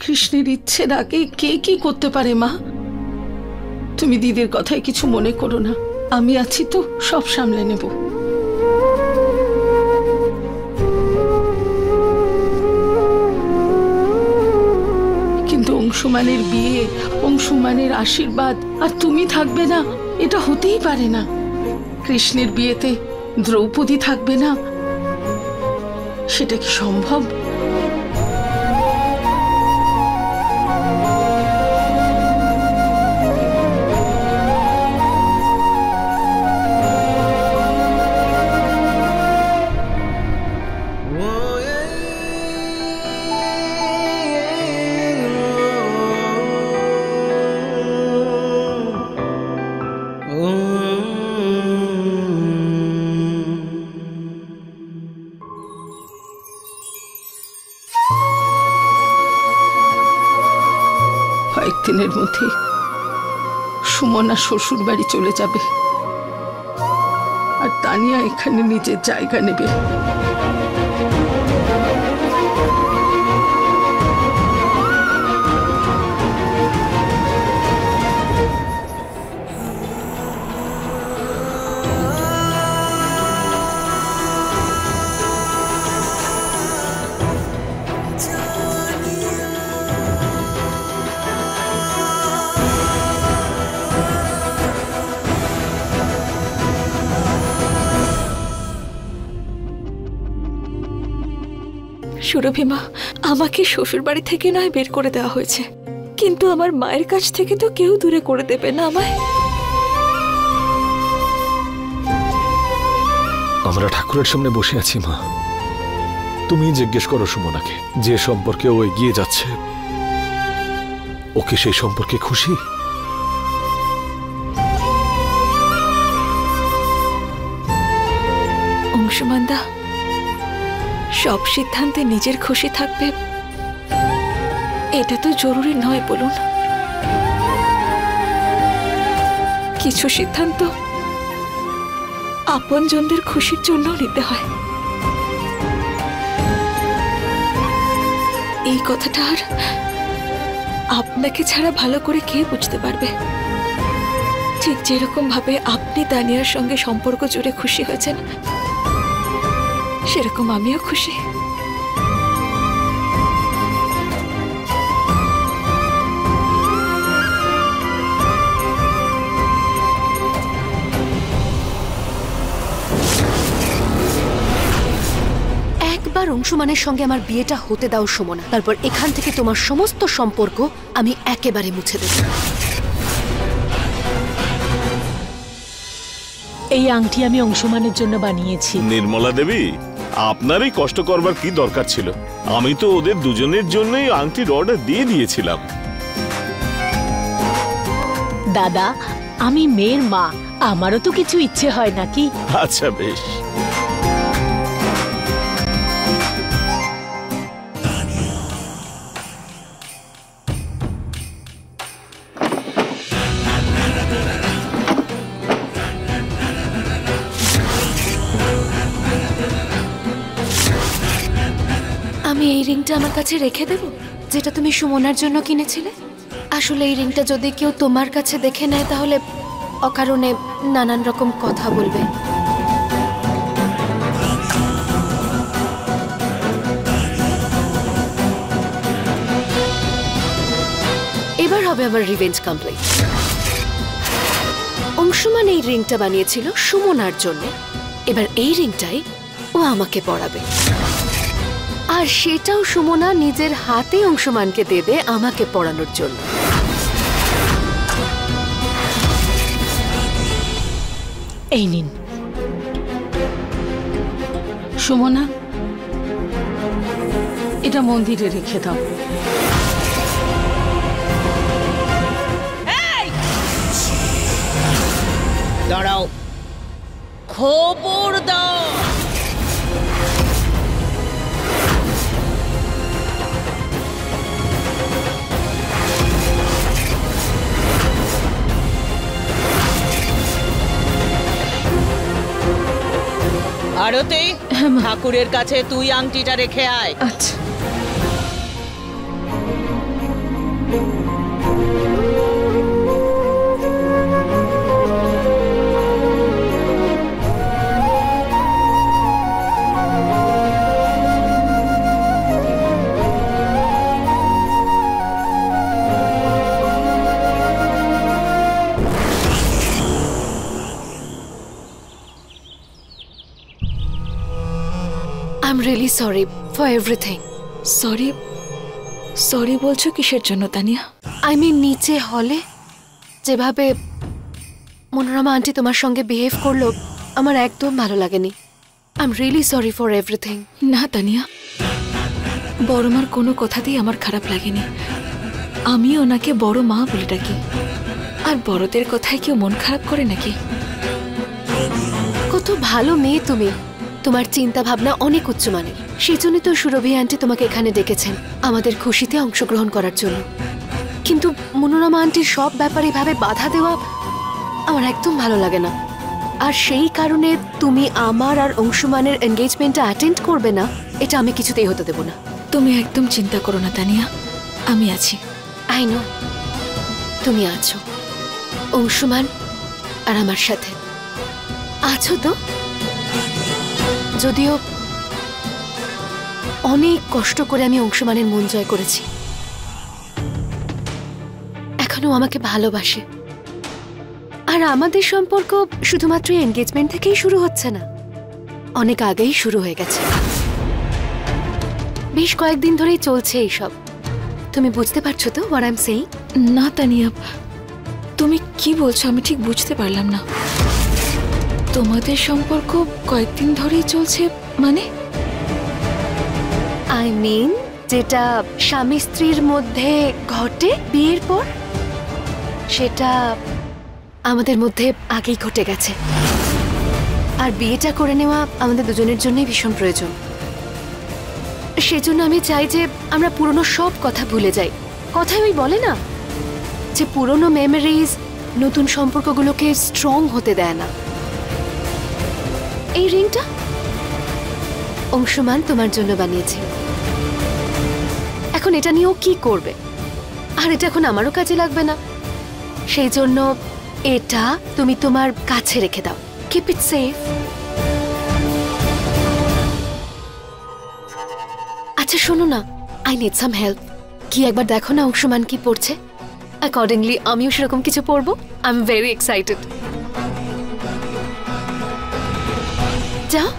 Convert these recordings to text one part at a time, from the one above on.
কৃষ্ণের ইচ্ছের আগে কে কি করতে পারে মা? তুমি দিদির কথায় কিছু মনে করো না, আমি আছি তো, সব সামলে নেব। কিন্তু অংশুমানের বিয়ে, অংশুমানের আশীর্বাদ আর তুমি থাকবে না, এটা হতেই পারে না। কৃষ্ণের বিয়েতে দ্রৌপদী থাকবে না, সেটা কি সম্ভব? কয়েকদিনের মধ্যে সুমনা শ্বশুর বাড়ি চলে যাবে আর তানিয়া এখানে নিজের জায়গা নেবে। সুরভি মা, আমাকে শ্বশুর বাড়ি থেকে নয় বের করে দেওয়া হয়েছে, কিন্তু আমার মায়ের কাছ থেকে তো কেউ দূরে করে দেবে না আমায়। আমরা ঠাকুরের সামনে বসে আছি মা, তুমি জিজ্ঞেস করো সুমনাকে, যে সম্পর্কে ও এগিয়ে যাচ্ছে ওকে সেই সম্পর্কে খুশি? অংশুমানদা, সব সিদ্ধান্তে নিজের খুশি থাকবে এটা তো জরুরি নয় বলুন। কিছু সিদ্ধান্ত আপনজনদের খুশির জন্য নিতে হয়। এই কথাটা আর আপনাকে ছাড়া ভালো করে কে বুঝতে পারবে? ঠিক যেরকম ভাবে আপনি তানিয়ার সঙ্গে সম্পর্ক জুড়ে খুশি হয়েছেন, সেরকম আমিও খুশি। একবার অংশুমানের সঙ্গে আমার বিয়েটা হতে দাও সুমনা, তারপর এখান থেকে তোমার সমস্ত সম্পর্ক আমি একেবারে মুছে দেব। এই আংটি আমি অংশুমানের জন্য বানিয়েছি। নির্মলা দেবী, আপনারই কষ্ট করবার কি দরকার ছিল? আমি তো ওদের দুজনের জন্যই আংটির অর্ডার দিয়ে দিয়েছিলাম। দাদা, আমি মেয়ের মা, আমারও তো কিছু ইচ্ছে হয় নাকি? আচ্ছা বেশ। আমি এই রিংটা আমার কাছে রেখে দেব, যেটা তুমি সুমনার জন্য কিনেছিলে। আসলে এই রিংটা যদি কেউ তোমার কাছে দেখে নেয় তাহলে অকারণে নানান রকম কথা বলবে। এবার হবে আমার রিভেঞ্জ কমপ্লিট। অংশুমান এই রিংটা বানিয়েছিল সুমনার জন্য, এবার এই রিংটাই ও আমাকে পরাবে, আর সেটাও সুমনা নিজের হাতে অংশুমানকে দেবে আমাকে পড়ানোর জন্য। এই নিন। সুমনা, এটা মন্দিরে রেখে দাও। দাঁড়াও, খবরদার! আরতি, ঠাকুরের কাছে তুই আংটিটা রেখে আয়। আচ্ছা। I am really sorry for everything. Sorry sorry বলছো কিসের জন্য তানিয়া? আই মিন নিচে হলে যেভাবে মনোরমা আন্টি তোমার সঙ্গে বিহেভ করলো আমার একদম ভালো লাগেনি। I am really sorry for everything. না তানিয়া, বড় মার কোনো কথাতেই আমার খারাপ লাগেনি। আমি ওনাকে বড় মা বলে ডাকি, আর বড়দের কথায় কেউ মন খারাপ করে নাকি? কত ভালো মেয়ে তুমি, তোমার চিন্তা ভাবনা অনেক উচ্চমানের। সেই জন্যই তো সুরভি আন্টি তোমাকে এখানে ডেকেছেন আমাদের খুশিতে অংশগ্রহণ করার জন্য। কিন্তু মনোরমা আন্টির সব ব্যাপারে এভাবে বাধা দেওয়া আমার একদম ভালো লাগে না। আর সেই কারণে তুমি আমার আর অংশুমানের এনগেজমেন্টটা অ্যাটেন্ড করবে না, এটা আমি কিছুতেই হতে দেব না। তুমি একদম চিন্তা করো না তানিয়া, আমি আছি। আই নো তুমি আছো, অংশুমান আর আমার সাথে আছো তো। যদিও অনেক কষ্ট করে আমি অংশুমানের মন জয় করেছি, এখনো আমাকে ভালোবাসে। আর আমাদের সম্পর্ক শুধুমাত্র এনগেজমেন্ট থেকেই শুরু হচ্ছে না, অনেক আগেই শুরু হয়ে গেছে। বেশ কয়েকদিন ধরেই চলছে এইসব। তুমি বুঝতে পারছো তো হোয়াট আই এম সেইং? না তানিয়া, তুমি কি বলছো আমি ঠিক বুঝতে পারলাম না। তোমাদের সম্পর্ক কয়েকদিন ধরেই চলছে মানে? আই মিন যেটা স্বামী স্ত্রীর মধ্যে ঘটে বিয়ের পর, সেটা আমাদের মধ্যে আগেই ঘটে গেছে। আর বিয়েটা করে নেওয়া আমাদের দুজনের জন্যই ভীষণ প্রয়োজন। সেজন্য আমি চাই যে আমরা পুরনো সব কথা ভুলে যাই। কথায় ওই বলে না যে পুরনো মেমোরিজ নতুন সম্পর্কগুলোকে স্ট্রং হতে দেয় না। এই রিংটা অংশুমান তোমার জন্য বানিয়েছে। এখন এটা নিয়েও কি করবে? আর এটা এখন আমারও কাজে লাগবে না। সেই জন্য এটা তুমি তোমার কাছে রেখে দাও। Keep it safe. আচ্ছা শোনো না, আই নিড সাম হেল্প। কি একবার দেখো না অংশুমান কি পড়ছে, অ্যাকর্ডিংলি আমিও সেরকম কিছু পড়বো। I am very excited. যাও।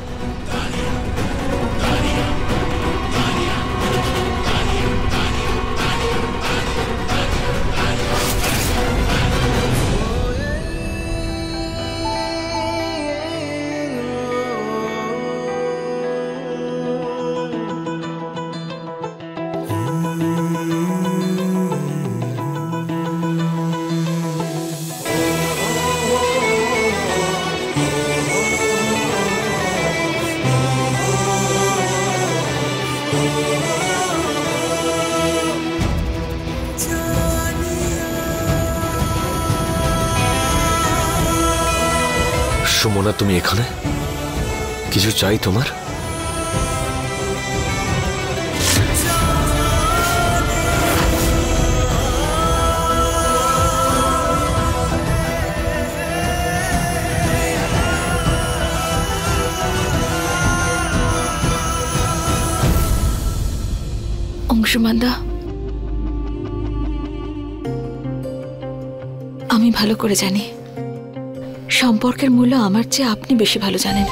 সুমনা, তুমি এখানে? কিছু চাই তোমার? অংশুমানদা, আমি ভালো করে জানি সম্পর্কের মূল্য আমার চেয়ে আপনি বেশি ভালো জানেন।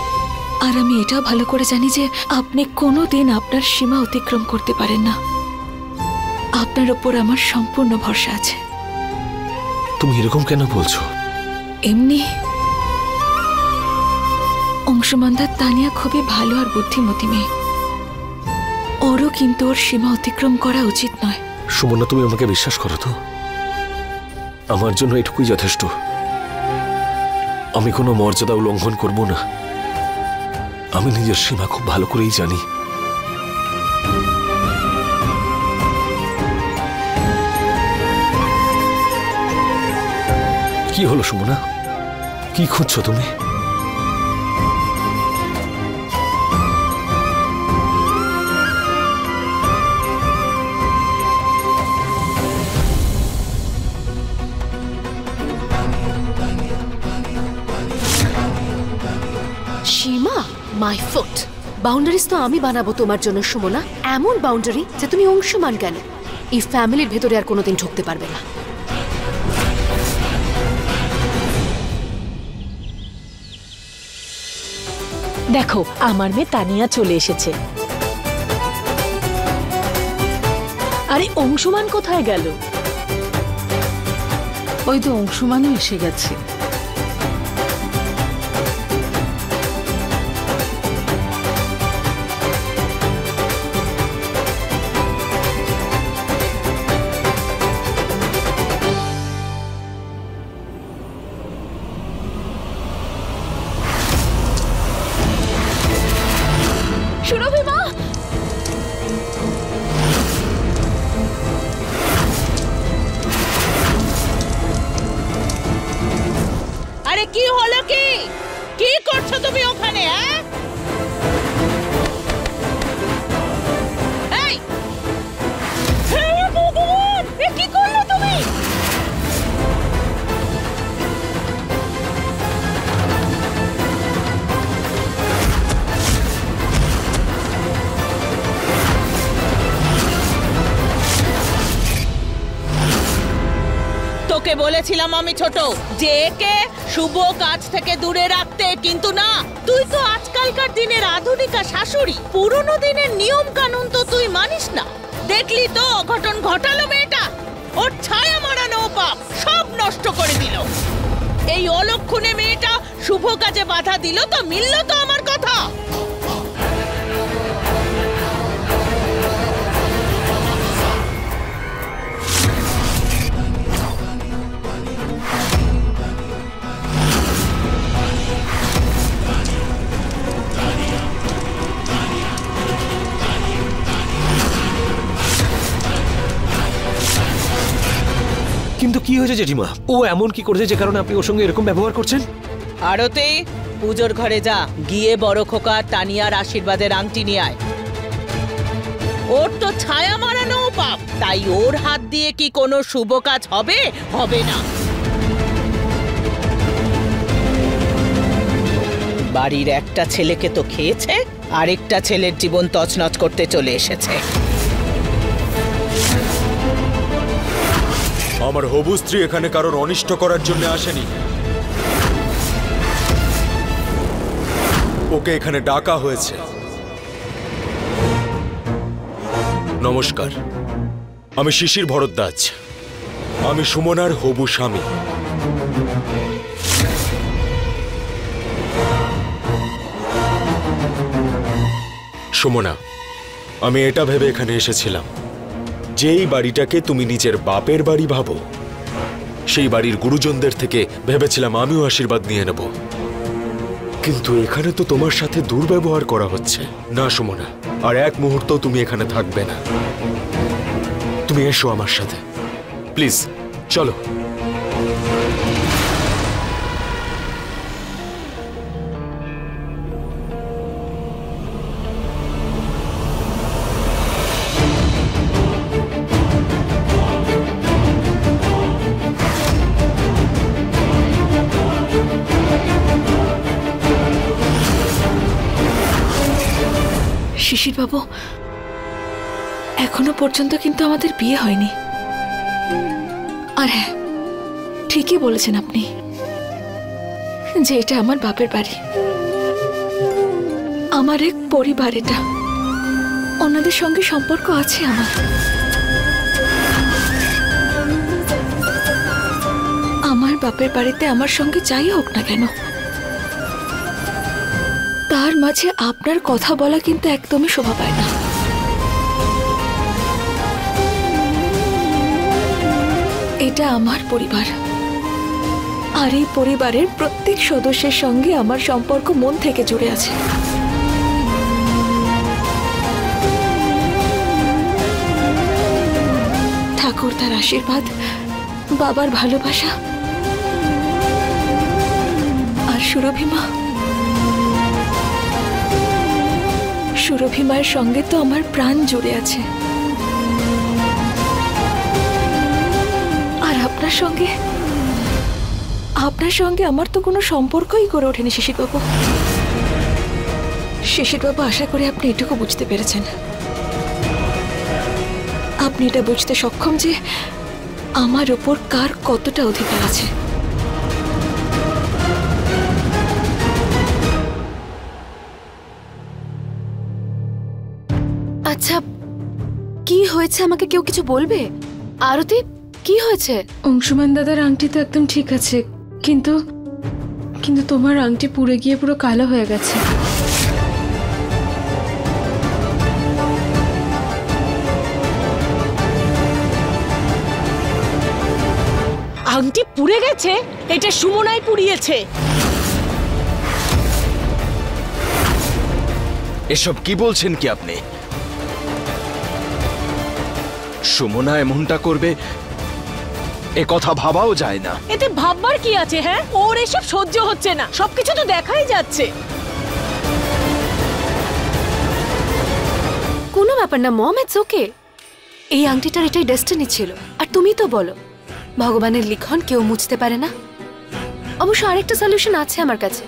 আর আমি এটাও ভালো করে জানি যে আপনি কোনোদিন আপনার সীমা অতিক্রম করতে পারেন না। আপনার ওপর আমার সম্পূর্ণ ভরসা আছে। তুমি এরকম কেন বলছো? এমনি অংশুমানদার তানিয়া খুবই ভালো আর বুদ্ধিমতী মেয়ে। ওরও কিন্তু ওর সীমা অতিক্রম করা উচিত নয়। সুমনা, তুমি আমাকে বিশ্বাস করো তো? আমার জন্য এটুকুই যথেষ্ট। আমি কোনো মর্যাদা উল্লঙ্ঘন করব না। আমি নিজের সীমা খুব ভালো করেই জানি। কি হলো সুমনা, কি খুঁজছো তুমি? সীমা, মাই ফুট। বাউন্ডারিজ তো আমি বানাবো তোমার জন্য সুমনা, এমন বাউন্ডারি যে তুমি অংশুমান কেন এই ফ্যামিলির ভেতরে আর কোনোদিন ঢুকতে পারবে না। দেখো আমার মেয়ে তানিয়া চলে এসেছে। আরে অংশুমান কোথায় গেল? ওই তো অংশুমানও এসে গেছে। সুরভি মা, আরে কি হলো, কি করছো তুমি ওখানে? এই হে ভগবান, এ কি করলে তুমি? তোকে বলেছিলাম আমি ছোট যে একে শুভ কাজ থেকে দূরে রাখতে, কিন্তু না, তুই তো আজকালকার দিনের আধুনিকা শাশুড়ি, পুরনো দিনের নিয়ম কানুন তো তুই মানিস না। দেখলি তো অঘটন ঘটালো মেয়েটা, ওর ছায়া মারানো পাপ সব নষ্ট করে দিল। এই অলক্ষণে মেয়েটা শুভ কাজে বাধা দিল তো মিলল তো আমার কথা। কিন্তু কি হয়েছে জেঠিমা? ও এমন কি করেছে যে কারণে আপনি ওর সঙ্গে এরকম ব্যবহার করছেন? আরতি, পুজোর ঘরে যা, গিয়ে বড় খোকা তানিয়ার আশীর্বাদের আংটি নিয়ে আয়। ওর তো ছায়া মারানো পাপ, তাই ওর হাত দিয়ে কি কোনো শুভ কাজ হবে? হবে না। বাড়ির একটা ছেলেকে তো খেয়েছে, আরেকটা ছেলের জীবন তছনছ করতে চলে এসেছে। আমার হবু স্ত্রী এখানে কারোর অনিষ্ট করার জন্য আসেনি। ওকে এখানে ডাকা হয়েছে। নমস্কার, আমি শিশির ভরদ্বাজ। আমি সুমনার হবু স্বামী। সুমনা, আমি এটা ভেবে এখানে এসেছিলাম, যেই বাড়িটাকে তুমি নিজের বাপের বাড়ি ভাবো, সেই বাড়ির গুরুজনদের থেকে ভেবেছিলাম আমিও আশীর্বাদ নিয়ে নেব। কিন্তু এখানে তো তোমার সাথে দুর্ব্যবহার করা হচ্ছে। না সুমনা, আর এক মুহূর্ত তুমি এখানে থাকবে না। তুমি এসো আমার সাথে, প্লিজ চলো। শিশির বাবু, এখনো পর্যন্ত কিন্তু আমাদের বিয়ে হয়নি। আর হ্যাঁ, ঠিকই বলেছেন আপনি যে এটা আমার বাপের বাড়ি, আমার এক পরিবার। এটা ওনাদের সঙ্গে সম্পর্ক আছে আমার। আমার বাপের বাড়িতে আমার সঙ্গে যাই হোক না কেন, তার মাঝে আপনার কথা বলা কিন্তু একদমই শোভা পায় না। এটা আমার পরিবার, আর এই পরিবারের প্রত্যেক সদস্যের সঙ্গে আমার সম্পর্ক মন থেকে জুড়ে আছে। ঠাকুর তার আশীর্বাদ, বাবার ভালোবাসা, আর সুরভি মায়ের সঙ্গে তো আমার প্রাণ জুড়ে আছে। আর আপনার সঙ্গে আমার তো কোনো সম্পর্কই করে ওঠেনি শিশিরবাবু। শিশিরবাবু, আশা করি আপনি এটুকু বুঝতে পেরেছেন। আপনি এটা বুঝতে সক্ষম যে আমার ওপর কার কতটা অধিকার আছে। আচ্ছা, কি হয়েছে আমাকে কেউ কিছু বলবে? আরতি, কি হয়েছে? অংশুমান দাদার আংটি তো একদম ঠিক আছে, কিন্তু কিন্তু তোমার আংটি পুড়ে গিয়ে পুরো কালো হয়ে গেছে। আংটি পুড়ে গেছে? এটা সুমনাই পুড়িয়েছে। এসব কি বলছেন কি আপনি? সুমনা এমনটা করবে এ কথা ভাবাও যায় না। এতে ভাববার কি আছে? হ্যাঁ, ওর এসব সহ্য হচ্ছে না, সবকিছু তো দেখাই যাচ্ছে। কোনো ব্যাপার না মম, ইটস ওকে। এই আংটিটার এটাই ডেস্টিনি ছিল। আর তুমি তো বলো ভগবানের লিখন কেউ মুছতে পারে না। অবশ্য আরেকটা সলিউশন আছে আমার কাছে।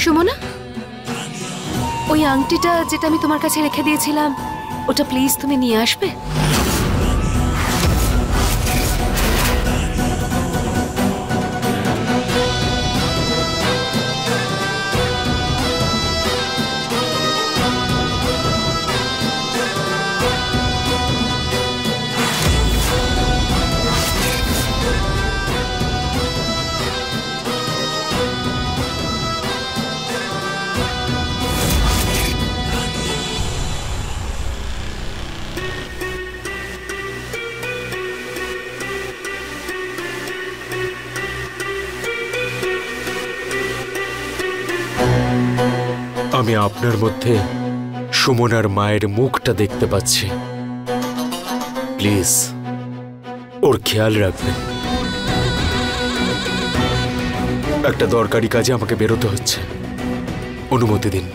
সুমনা, ওই আংটিটা যেটা আমি তোমার কাছে রেখে দিয়েছিলাম, ওটা প্লিজ তুমি নিয়ে আসবে। আমি আপনার মধ্যে সুমনার মায়ের মুখটা দেখতে পাচ্ছি। প্লিজ ওর খেয়াল রাখবেন। একটা দরকারি কাজে আমাকে বেরোতে হচ্ছে, অনুমতি দিন।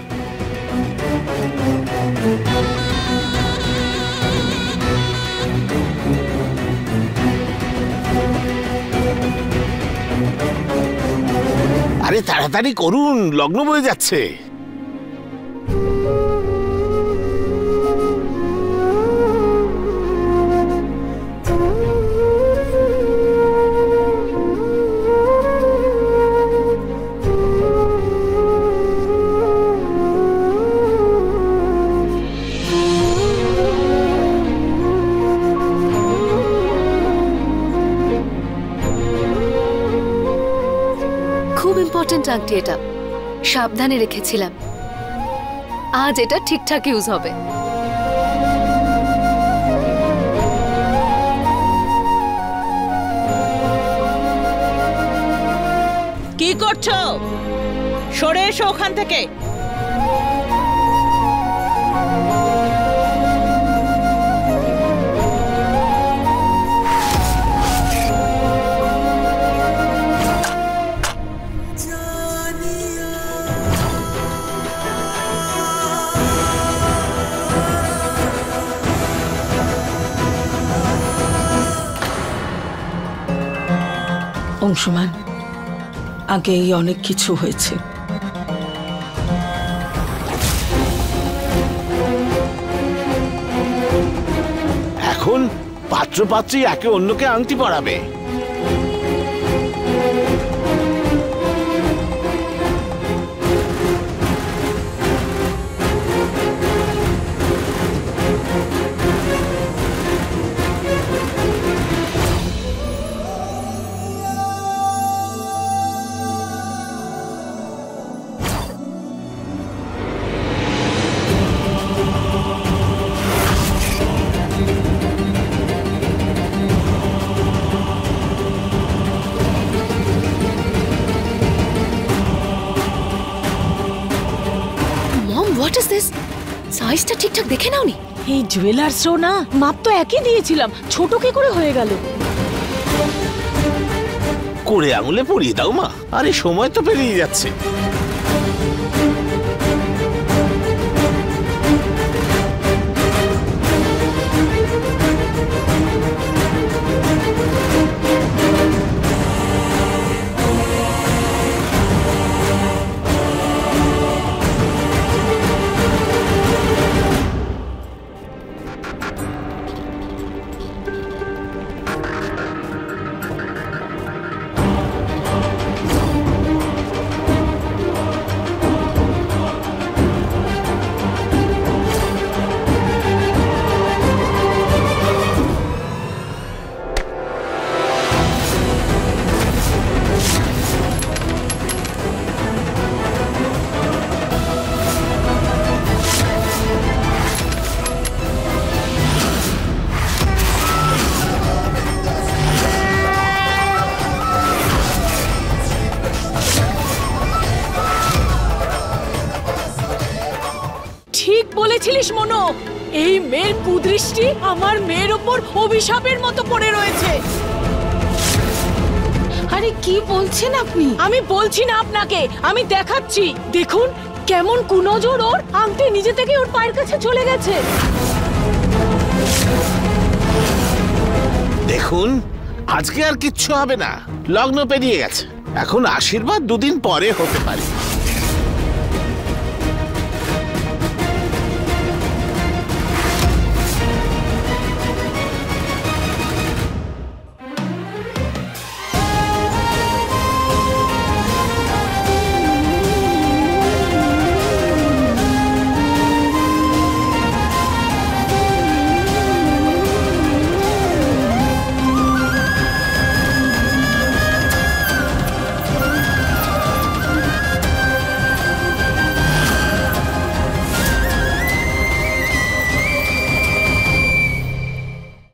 আরে তাড়াতাড়ি করুন, লগ্ন বয়ে যাচ্ছে। খুব ইম্পর্টেন্ট আংটি এটা, সাবধানে রেখেছিলাম। আজ এটা ঠিকঠাক ইউজ হবে। কি করছো? সরে এসো ওখান থেকে। অংশুমান, আগেই অনেক কিছু হয়েছে। এখন পাত্রপাত্রী একে অন্যকে আংটি পরাবে। What is this? সাইজটা ঠিকঠাক দেখে নাওনি? এই জুয়েলার্সও না, মাপ তো একই দিয়েছিলাম, ছোট কি করে হয়ে গেল? করে আঙুলে পরিয়ে দাও মা। আরে সময় তো পেরিয়ে যাচ্ছে। বলেছিলিস মনো? এই মেয়ের কুদৃষ্টি আমার মেয়ের ওপর অভিশাপের মতো পড়ে রয়েছে। আরে কি বলছেন আপনি? আমি বলছি না আপনাকে, আমি দেখাচ্ছি। দেখুন কেমন কুনজর ওর, আংটি নিজে থেকে ওর পায়ের কাছে চলে গেছে। দেখুন, আজকে আর কিচ্ছু হবে না, লগ্ন পেরিয়ে গেছে। এখন আশীর্বাদ দুদিন পরে হতে পারে।